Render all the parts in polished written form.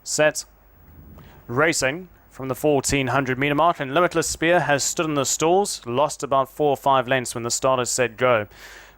set, racing from the 1400 metre mark, and Limitless Spear has stood in the stalls, lost about 4 or 5 lengths when the starters said go.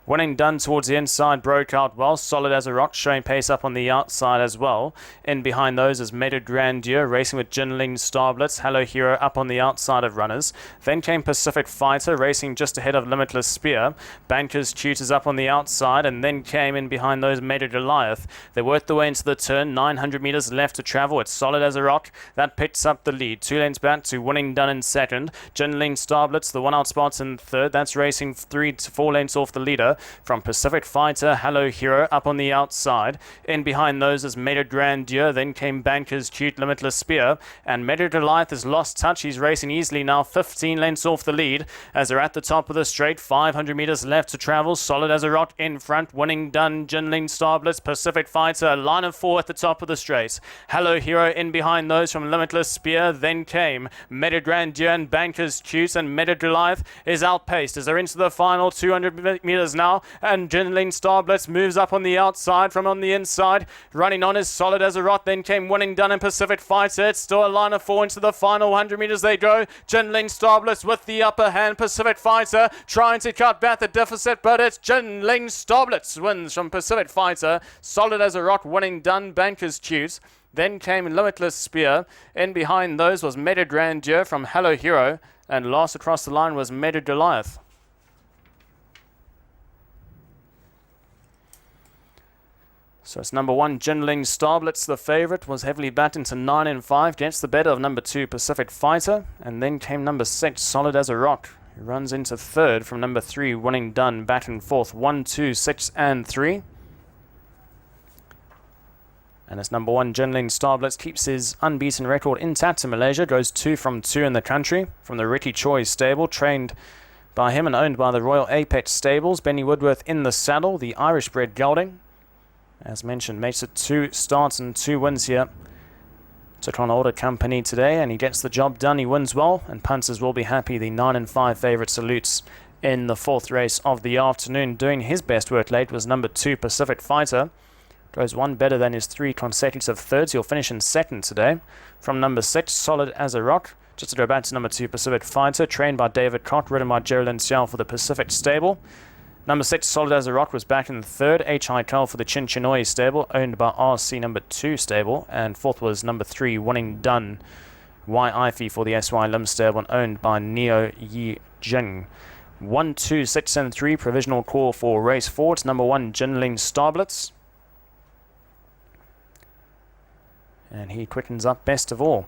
Winning Done towards the inside, broke out well, Solid as a Rock showing pace up on the outside as well. In behind those is Meta Grandeur racing with Jinling Starblitz, Hello Hero up on the outside of runners. Then came Pacific Fighter racing just ahead of Limitless Spear. Bankers Tutors up on the outside, and then came in behind those Meta Goliath. They worked their way into the turn, 900 metres left to travel. It's Solid as a Rock that picks up the lead. 2 lengths back to Winning Done in second. Jinling Starblitz, the one out spots in third. That's racing 3 to 4 lengths off the leader. From Pacific Fighter, Hello Hero up on the outside. In behind those is Meta Grandeur. Then came Bankers Cute, Limitless Spear. And Meta Goliath has lost touch. He's racing easily now, 15 lengths off the lead. As they're at the top of the straight, 500 metres left to travel. Solid as a Rock in front. Winning Done, Jinling Starblitz, Pacific Fighter. Line of 4 at the top of the straight. Hello Hero in behind those from Limitless Spear. Then came Meta Grandeur and Bankers Cute, and Meta Goliath is outpaced as they're into the final 200 metres now. And Jinling Starblitz moves up on the outside from on the inside. Running on is Solid as a Rock. Then came Winning Done and Pacific Fighter. It's still a line of 4 into the final 100 metres they go. Jinling Starblitz with the upper hand. Pacific Fighter trying to cut back the deficit, but it's Jinling Starblitz wins from Pacific Fighter. Solid as a Rock, Winning Done, Bankers Cute. Then came Limitless Spear. In behind those was Meta Grandeur from Hello Hero. And last across the line was Meta Goliath. So it's number 1, Jinling Starblitz, the favourite, was heavily backed into 9 and 5, gets the better of number 2, Pacific Fighter, and then came number 6, Solid as a Rock, who runs into third from number 3, Winning Done, back and forth, 1, 2, 6 and 3. And it's number 1, Jinling Starblitz, keeps his unbeaten record intact in Malaysia, goes 2 from 2 in the country, from the Ricky Choi stable, trained by him and owned by the Royal Apex Stables. Benny Woodworth in the saddle, the Irish-bred gelding. As mentioned, makes it 2 starts and 2 wins here. Took on Order Company today, and he gets the job done. He wins well, and punters will be happy. The 9 and 5 favourite salutes in the 4th race of the afternoon. Doing his best work late was number 2, Pacific Fighter. Goes 1 better than his 3 consecutive thirds. He'll finish in 2nd today. From number 6, Solid as a Rock. Just to go back to number 2, Pacific Fighter, trained by David Cott, ridden by Geraldine Xiao for the Pacific stable. Number 6, Solid as a Rock, was back in the 3rd. H.I. Carl for the Chin Chinoi stable, owned by RC number 2 stable. And 4th was number 3, Winning Done, Y. Ify for the S.Y. Lim stable, and owned by Neo Yi Jing. 1, 2, 6 and 3, provisional call for race 4. It's number 1, Jinling Starblitz. And he quickens up best of all.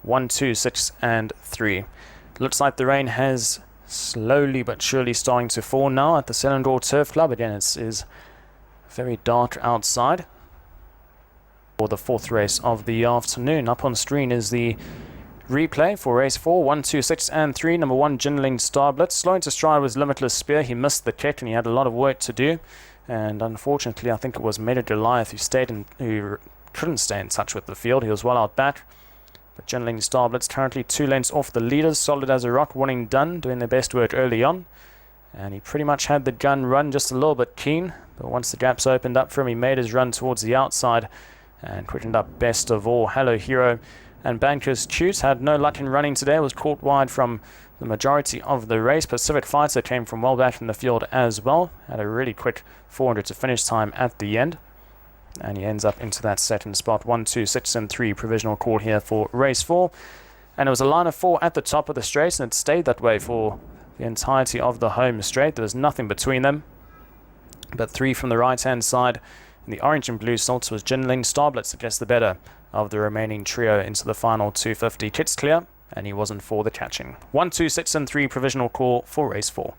1, 2, 6 and 3. Looks like the rain has slowly but surely starting to fall now at the Selangor Turf Club. Again, it is very dark outside for the 4th race of the afternoon. Up on screen is the replay for race 4, 1, 2, 6 and 3. Number 1, Jinling Starblitz. Slow into stride was Limitless Spear. He missed the kick and he had a lot of work to do. And unfortunately, I think it was Meta Goliath who couldn't stay in touch with the field. He was well out back. But Jinling Starblitz currently 2 lengths off the leaders. Solid as a Rock, Winning Done, doing their best work early on. And he pretty much had the gun run just a little bit keen. But once the gaps opened up for him, he made his run towards the outside and quickened up best of all. Hello Hero and Bankers Cute had no luck in running today. Was caught wide from the majority of the race. Pacific Fighter came from well back in the field as well. Had a really quick 400 to finish time at the end. And he ends up into that 2nd spot. 1, 2, 6 and 3 provisional call here for race 4. And it was a line of 4 at the top of the straight, and it stayed that way for the entirety of the home straight. There was nothing between them. But 3 from the right-hand side. In the orange and blue salts was Jinling Starblitz that gets the better of the remaining trio into the final 250. Kits clear, and he wasn't for the catching. 1, 2, 6 and 3 provisional call for race 4.